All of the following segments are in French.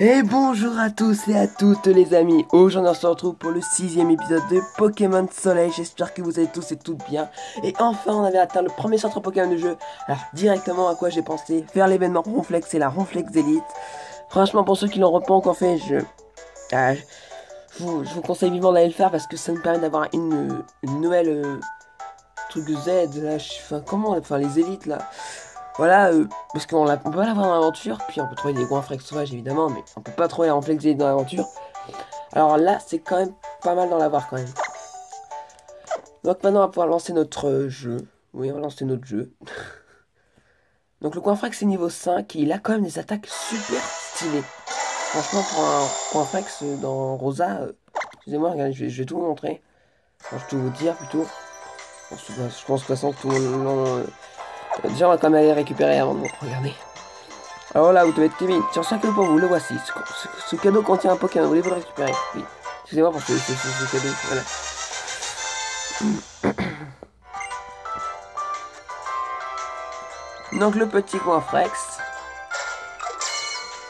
Et bonjour à tous et à toutes les amis. Aujourd'hui on se retrouve pour le 6e épisode de Pokémon Soleil. J'espère que vous allez tous et toutes bien. Et enfin on avait atteint le premier centre Pokémon du jeu. Alors directement à quoi j'ai pensé, faire l'événement Ronflex et la Ronflex Elite. Franchement pour ceux qui l'ont pas encore fait, ah, je vous conseille vivement d'aller le faire parce que ça nous permet d'avoir une nouvelle truc Z là, enfin comment, enfin les élites là. Voilà, parce on peut pas l'avoir dans l'aventure, puis on peut trouver des Goinfrex sauvages évidemment, mais on peut pas trouver un Ronflex dans l'aventure. Alors là, c'est quand même pas mal d'en l'avoir quand même. Donc maintenant, on va pouvoir lancer notre jeu. Oui, on va lancer notre jeu. Donc le Goinfrex c'est niveau 5 et il a quand même des attaques super stylées. Franchement, pour un Goinfrex dans Rosa, excusez-moi, regardez, je vais tout vous montrer. Enfin, je vais tout vous dire plutôt. Je pense que de toute façon, tout le monde. Déjà, on va quand même aller récupérer avant de vous regarder. Alors là, vous devez être timide. Sur 5 cadeaux pour vous, le voici. Ce cadeau contient un Pokémon. Voulez-vous le récupérer? Oui. Excusez-moi pour ce cadeau. Voilà. Donc le petit Goinfrex.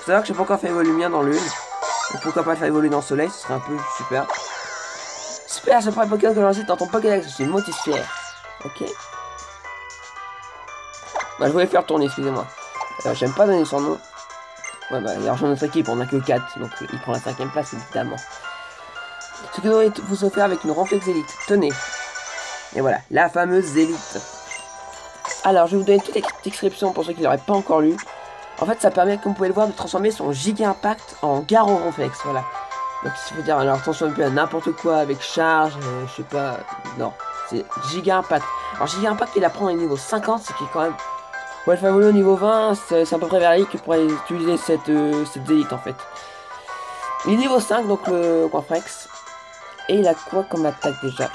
Faut savoir que j'ai pas encore fait évoluer le mien dans l'une. Donc pourquoi pas le faire évoluer dans le soleil, ce serait un peu super. Super, ce premier Pokémon que j'enregistre dans ton Pokédex, je suis Motisphère. Ok. Bah je voulais faire tourner, excusez-moi. J'aime pas donner son nom. Ouais bah il rejoint notre équipe, on a que 4, donc il prend la 5ème place évidemment. Ce cadeau est vous offert avec une Ronflex Elite. Tenez. Et voilà, la fameuse élite. Alors, je vais vous donner toute la description pour ceux qui l'auraient pas encore lu. En fait, ça permet, comme vous pouvez le voir, de transformer son Giga Impact en Garo Ronflex. Voilà. Donc, il faut dire, alors attention à n'importe quoi avec charge, je sais pas. Non, c'est Giga Impact. Alors, Giga Impact, il apprend au niveau 50, ce qui est quand même. Ouais, le favori au niveau 20, c'est à peu près vers là qu'il pourrait utiliser cette élite en fait. Il est niveau 5, donc le Coinfrex. Et il a quoi comme attaque déjà?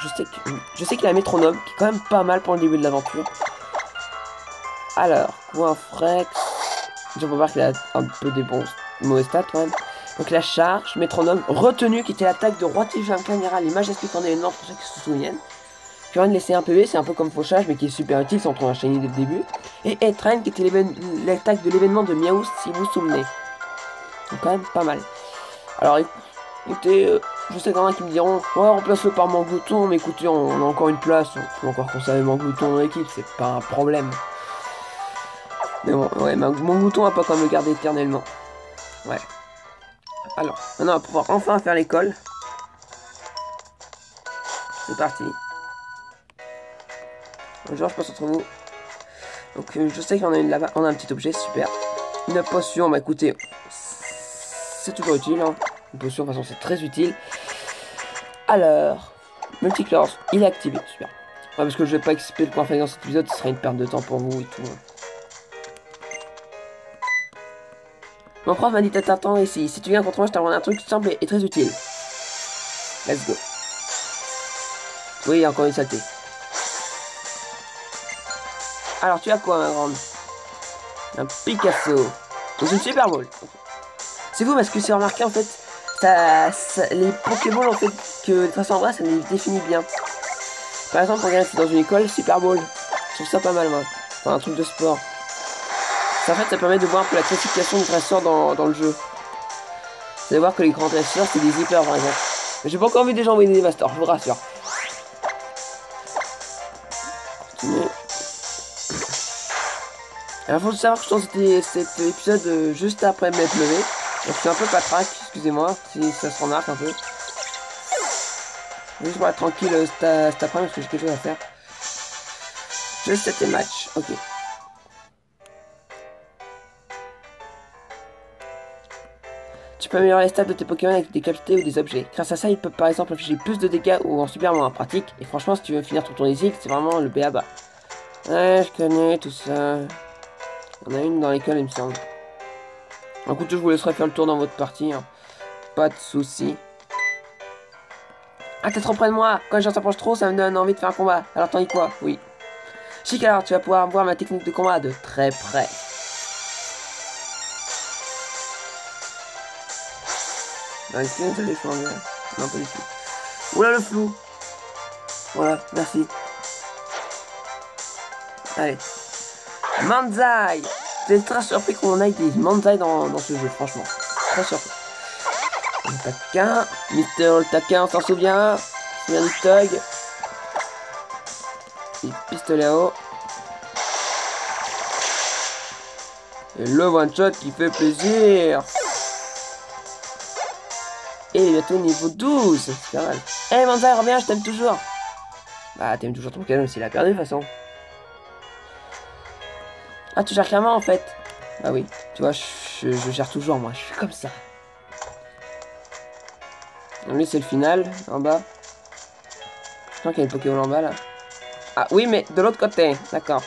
Je sais qu'il a un métronome, qui est quand même pas mal pour le début de l'aventure. Alors, Coinfrex. Je peux voir qu'il a un peu des bons mauvais stats quand même. Donc la charge, métronome, retenue qui était l'attaque de Roi Tigre Caméra, l'image explique en événement pour ceux qui se souviennent. Puis on a laissé un PV, c'est un peu comme fauchage mais qui est super utile, sans trop un shiny dès le début. Et Headtrain qui était l'attaque de l'événement de Miaoust si vous vous souvenez. Donc quand même pas mal. Alors écoutez, je sais quand même qui me diront, ouais remplace-le par Manglouton, mais écoutez, on a encore une place, on peut encore conserver Manglouton dans l'équipe, c'est pas un problème. Mais bon, ouais, Manglouton va pas quand même le garder éternellement. Ouais. Alors, maintenant on va pouvoir enfin faire l'école. C'est parti. Bonjour, je passe entre vous. Donc je sais qu'il y en a une là-bas, on a un petit objet, super. Une potion, bah écoutez, c'est toujours utile, hein. Une potion, de toute façon c'est très utile. Alors, Multiclore, il est activé, super. Ouais, parce que je vais pas expliquer le point faible dans cet épisode, ce serait une perte de temps pour vous et tout. Mon prof m'a dit t'attends ici. Si tu viens contre moi, je t'apprends un truc simple et très utile. Let's go. Oui, il y a encore une saleté. Alors, tu as quoi, ma grande? Un Picasso. C'est une Super Bowl. C'est vous, parce que c'est remarqué, en fait, les Pokéballs, en fait, que les traces en bras, ça les définit bien. Par exemple, regarde, c'est dans une école, Super Bowl. Je trouve ça pas mal, moi. Enfin, un truc de sport. Ça, en fait, ça permet de voir un peu la classification des dresseurs dans le jeu. Vous allez voir que les grands dresseurs, c'est des zippers, par exemple. Mais j'ai pas encore vu des gens envoyer des dévastors, je vous rassure. Alors, faut savoir que je tourne cet épisode juste après m'être levé. Donc, je suis un peu patraque, excusez-moi, si ça se remarque un peu. Juste pour être tranquille cet après-midi, parce que j'ai quelque chose à faire. Juste 7 match, ok. Tu peux améliorer les stats de tes Pokémon avec des capacités ou des objets. Grâce à ça, ils peuvent par exemple infliger plus de dégâts ou en super moins pratique. Et franchement, si tu veux finir ton tour d'exil, c'est vraiment le B.A.-ba. Ouais, je connais tout ça. On a une dans l'école, il me semble. Écoute, je vous laisserai faire le tour dans votre partie. Hein. Pas de soucis. Ah, t'es trop près de moi. Quand j'en s'approche trop, ça me donne envie de faire un combat. Alors t'en dis quoi? Oui. Chic, alors tu vas pouvoir voir ma technique de combat de très près. Est-ce qu'il y a une seule défense? Non, pas du tout. Oula, le flou. Voilà, merci. Allez. Manzai. J'étais très surpris qu'on aille des Manzai dans ce jeu, franchement. très surpris. Le taquin, Mister le taquin, on s'en souvient. Il vient du Tug. Et pistolet à eau. Et le one shot qui fait plaisir. Et il est bientôt niveau 12. C'est pas mal. Eh hey, Manzai, reviens, je t'aime toujours. Bah, t'aimes toujours ton Pokémon s'il a perdu de toute façon. Ah, tu gères clairement en fait. Bah oui, tu vois, je gère toujours moi, je suis comme ça. Donc lui c'est le final, en bas. Je crois qu'il y a le Pokémon en bas là. Ah oui, mais de l'autre côté, d'accord.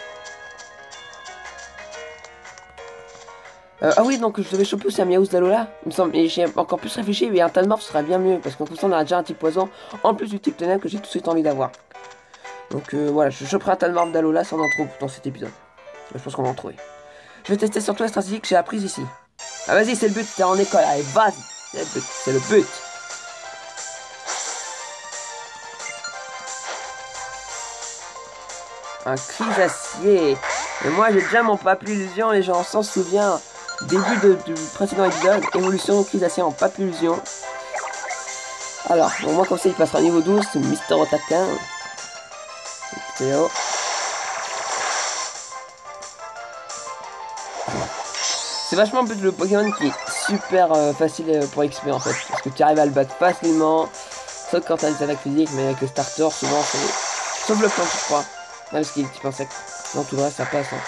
Ah oui, donc je devais choper aussi un Miaouz d'Alola, il me semble. Et j'ai encore plus réfléchi, mais un Talmorph serait bien mieux. Parce qu'en plus on a déjà un type poison, en plus du type ténèbres que j'ai tout de suite envie d'avoir. Donc voilà, je choperai un Talmorph d'Alola si on en trouve dans cet épisode. Je pense qu'on va en trouver. Je vais tester surtout la stratégie que j'ai apprise ici. Ah vas-y, c'est le but, t'es en école, allez, vas-y. C'est le but. Un Crisacier. Et moi j'ai déjà mon Pape Illusion, les gens s'en souviennent. Début du précédent épisode, évolution Crisacier en Pape Illusion. Alors, bon, moi comme ça il passera niveau 12, c'est Mister Otaquin. Théo. C'est vachement en plus le Pokémon qui est super facile pour XP en fait. Parce que tu arrives à le battre facilement. Sauf quand t'as des attaques physiques, mais avec le starter souvent c'est. Sauf le plan je crois. Non, parce qu'il est type insecte. Non, tout le reste ça passe. Hein.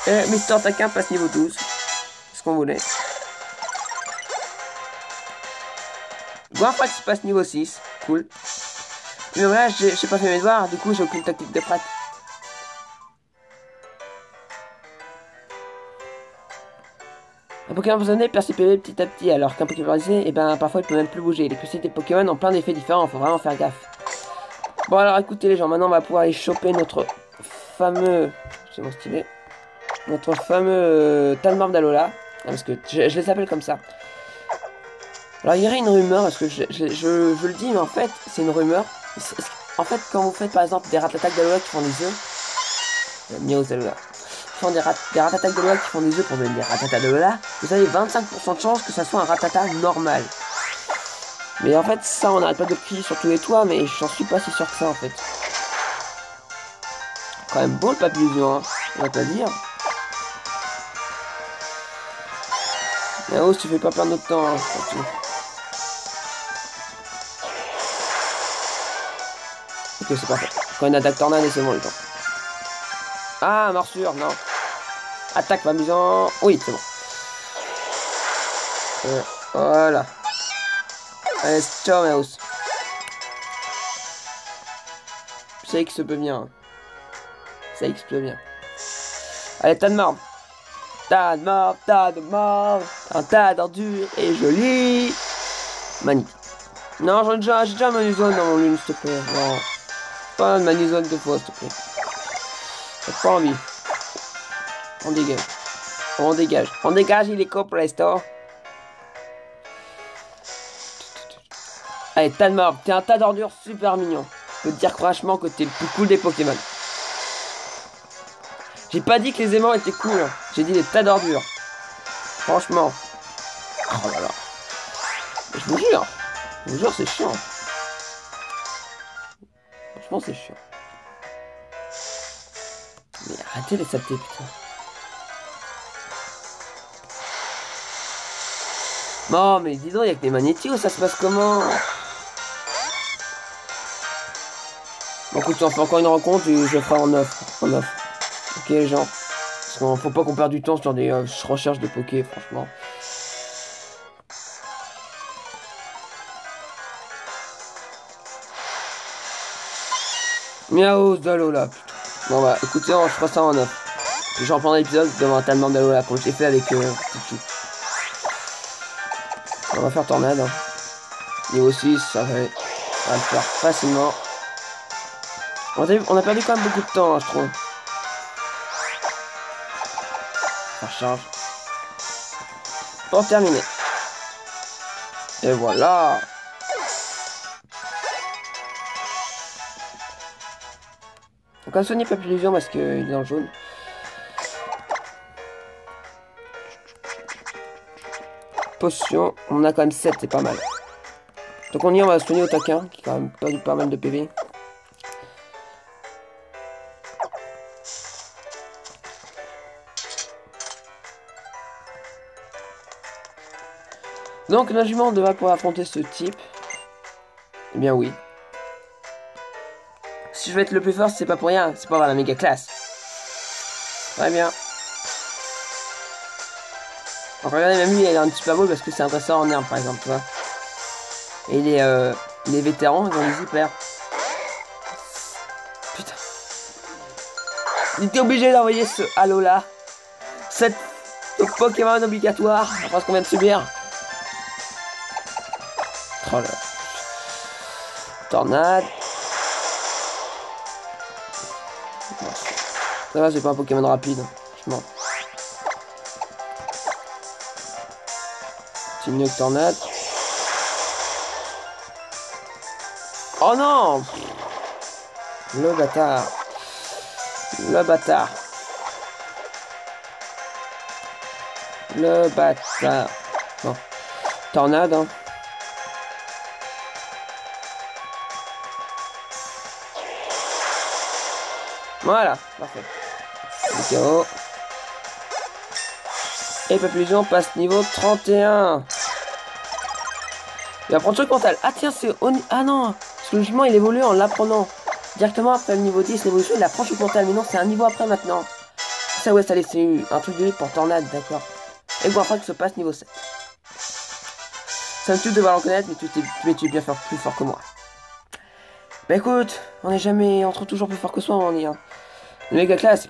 Et Mister Taquin passe niveau 12. C'est ce qu'on voulait. Goinfrax passe niveau 6. Cool. Mais voilà, j'ai pas fait mes devoirs, du coup j'ai aucune tactique de prête. Un Pokémon empoisonné perd ses PV petit à petit, alors qu'un Pokémon paralysé, et ben parfois il peut même plus bouger. Les cristaux des Pokémon ont plein d'effets différents, faut vraiment faire gaffe. Bon alors écoutez les gens, maintenant on va pouvoir aller choper notre fameux... C'est mon stylet. Notre fameux Talmorph d'Alola. Parce que je les appelle comme ça. Alors il y aurait une rumeur, parce que je le dis, mais en fait c'est une rumeur. En fait quand vous faites par exemple des ratatak d'Alola qui font des œufs, Miaouz d'Alola, font des ratatak d'Alola qui font des œufs pour devenir des ratata d'Alola, vous avez 25% de chance que ça soit un ratata normal. Mais en fait ça on n'arrête pas de crier sur tous les toits, mais j'en suis pas si sûr que ça en fait. Quand même beau le Pape Illusion, hein, on va pas dire. Miaouz, tu fais pas perdre notre temps, hein, surtout. Ok, c'est parfait. Quand une attaque tornade, c'est bon le temps. Ah, morsure, non. Attaque pas amusant. Oui, c'est bon. Voilà. Allez, ciao, Miaouz. Ça X peut bien. Ça X peut bien. Allez, tas de marbre. Tas de marbre, tas de marbre. Un tas d'ordures et joli. Magnifique. Non, j'ai déjà un Manuzone dans mon lune, s'il te plaît. Non. Pas un Manuzone deux fois, s'il te plaît. J'ai pas envie. On dégage. On dégage. On dégage, il est co pour l'instant. Allez, tas de marbre. T'es un tas d'ordures super mignon. Je peux te dire franchement que t'es le plus cool des Pokémon. J'ai pas dit que les aimants étaient cool. J'ai dit les tas d'ordures. Franchement. Oh là là. Je vous jure. Je vous jure, c'est chiant. Franchement, c'est chiant. Mais arrêtez les saletés, putain. Non, mais dis donc, y'a que des magnétios, ça se passe comment? Bon, écoute, on fait encore une rencontre et je ferai en off. En off. Ok, les gens. Parce qu'on faut pas qu'on perde du temps sur des recherches de Poké, franchement. Miaouz d'Alola, putain. Bon bah écoutez, on fera ça en off. Puis j'en reprendrai l'épisode devant un Talmorph d'Alola comme j'ai fait avec Pichu. On va faire tornade. Hein. Niveau 6, ça va le faire facilement. On a perdu quand même beaucoup de temps, hein, je trouve. Ça recharge. Pour terminer. Et voilà. Donc un Sony Pape Illusion parce qu'il est dans le jaune. potions. On a quand même 7, c'est pas mal. Donc on va se soigner au taquin, qui a quand même perdu pas mal de PV. Donc la jument devra pouvoir affronter ce type. Eh bien oui. Si je veux être le plus fort, c'est pas pour rien, c'est pour avoir la méga classe. Très bien. Donc regardez, même lui, il a un super beau parce que c'est un dresseur en herbe, par exemple, tu vois. Et les vétérans, ils ont les hyper. Putain. Il était obligé d'envoyer ce halo là. Cette Pokémon obligatoire, après ce qu'on vient de subir. Oh là. Tornade. Ça va, c'est pas un Pokémon rapide, franchement. C'est mieux que Tornade. Oh non! Le bâtard. Le bâtard. Le bâtard. Bon. Tornade, hein. Voilà, parfait. KO. Et Papillon passe niveau 31. Il va prendre truc mental. Ah tiens, c'est... Ah non, parce que logiquement, il évolue en l'apprenant. Directement après le niveau 10, l'évolution, il apprend truc mental. Mais non, c'est un niveau après maintenant. Ça, ouais, ça laisse un truc de lui pour Tornade, d'accord. Et bon, après que se passe niveau 7. Ça me tue de devoir l'en connaître, mais tu es bien plus fort que moi. Bah écoute, on trouve toujours plus fort que soi, on y est. Le méga classe,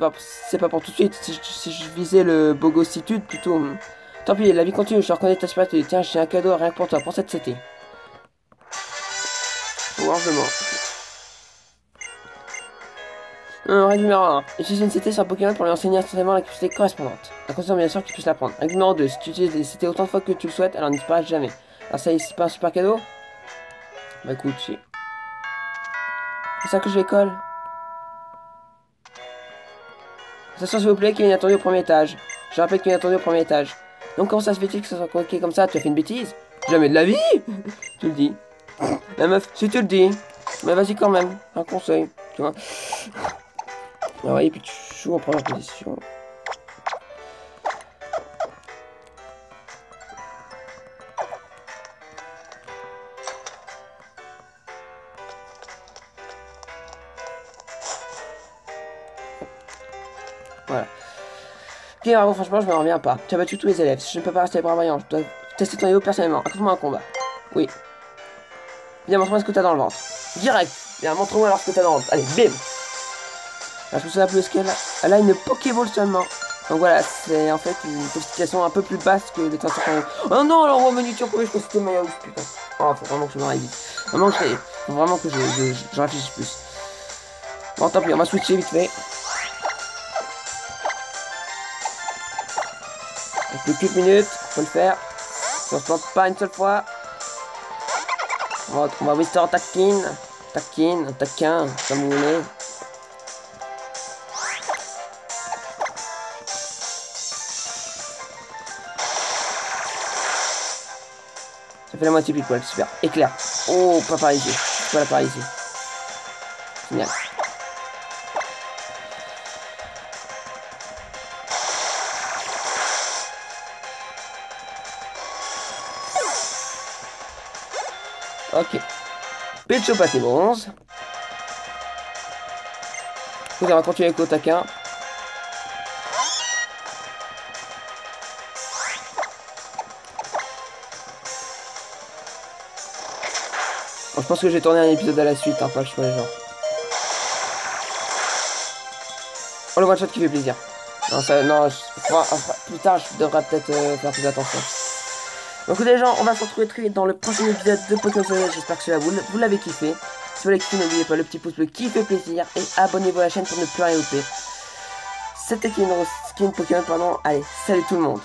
c'est pas pour tout de suite. Si je visais le bogostitude plutôt. Tant pis, la vie continue, je reconnais ta spiritualité. Tiens, j'ai un cadeau rien que pour toi, pour cette CT. Largement. Règle numéro 1. Utilise une CT sur un Pokémon pour lui enseigner instantanément la capacité correspondante. À condition bien sûr que tu puisses l'apprendre. Règle numéro 2. Si tu utilises des CT autant de fois que tu le souhaites, alors ne disparaît jamais. Alors ça, c'est pas un super cadeau? Bah écoute, si. C'est ça que je l'école. Attention s'il vous plaît, Kevin est attendu au premier étage. Je rappelle qu'il est attendu au premier étage. Donc comment ça se fait-il que ça soit convoqué comme ça? Tu as fait une bêtise? Jamais de la vie. Tu le dis. La meuf, si tu le dis. Mais vas-y quand même, un conseil, tu vois. Ah ouais, et puis tu joues en première position. Voilà. Ok, bravo, franchement, je me reviens pas. Tu as battu tous les élèves. Je ne peux pas rester bras vaillant. Je dois tester ton niveau personnellement. Accorde-moi un combat. Oui. Viens, montre-moi ce que t'as dans le ventre. Direct. Viens, montre-moi alors ce que t'as dans le ventre. Allez, bim. Alors, je me souviens plus ce qu'elle a. Elle a une Pokéball seulement. Donc voilà, c'est en fait une classification un peu plus basse que les 500. Oh non, alors au menu, tu en je crois que c'était Maya ouf, putain. Oh, faut vraiment que je me révise. Faut vraiment que je réfléchisse plus. Bon, tant pis, on va switcher vite fait. Plus que 4 minutes, faut le faire. Si on se plante pas une seule fois. On va restore taquin, taquin, comme vous voulez. Ça fait la moitié pile poil, super. Éclair. Oh, pas paralysé. Pas la paralyser. Génial. Ok. Pitch au passe niveau 11. On va continuer avec Otaka. Bon, je pense que j'ai tourné un épisode à la suite, hein, pas le choix, genre. Oh, le one shot qui fait plaisir. Non, ça, non, plus tard, je devrais peut-être faire plus attention. Donc les gens, on va se retrouver très vite dans le prochain épisode de Pokémon Soleil. J'espère que cela vous l'avez kiffé. Si vous l'avez kiffé, n'oubliez pas le petit pouce bleu qui fait plaisir. Et abonnez-vous à la chaîne pour ne plus rien louper. C'était Skin Pokémon, pardon. Allez, salut tout le monde.